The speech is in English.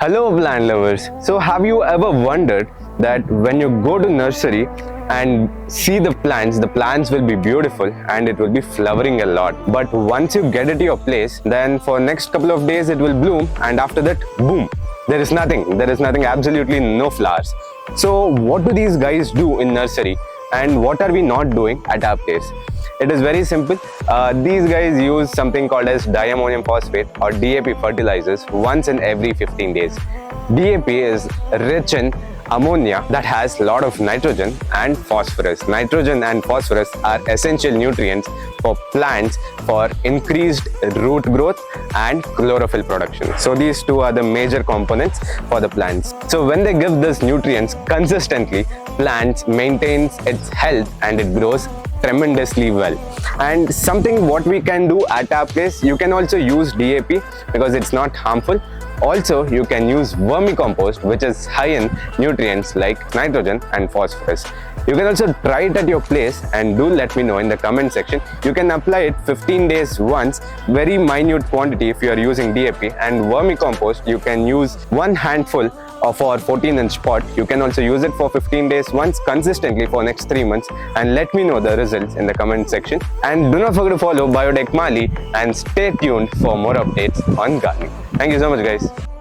Hello plant lovers. So have you ever wondered that when you go to nursery and see the plants will be beautiful and it will be flowering a lot. But once you get it to your place, then for next couple of days it will bloom and after that, boom, there is nothing, absolutely no flowers. So what do these guys do in nursery and what are we not doing at our place? It is very simple. These guys use something called as diammonium phosphate or DAP fertilizers once in every 15 days. DAP is rich in ammonia that has a lot of nitrogen and phosphorus. Nitrogen and phosphorus are essential nutrients for plants for increased root growth and chlorophyll production. So these two are the major components for the plants. So when they give these nutrients consistently, plants maintains its health and it grows tremendously well. And something what we can do at our place, you can also use DAP because it's not harmful. Also, you can use vermicompost, which is high in nutrients like nitrogen and phosphorus. You can also try it at your place and do let me know in the comment section. You can apply it 15 days once, very minute quantity if you are using DAP, and vermicompost you can use one handful of our 14-inch pot. You can also use it for 15 days once consistently for next 3 months and let me know the results in the comment section. And do not forget to follow Biotechmaali and stay tuned for more updates on gardening. Thank you so much guys.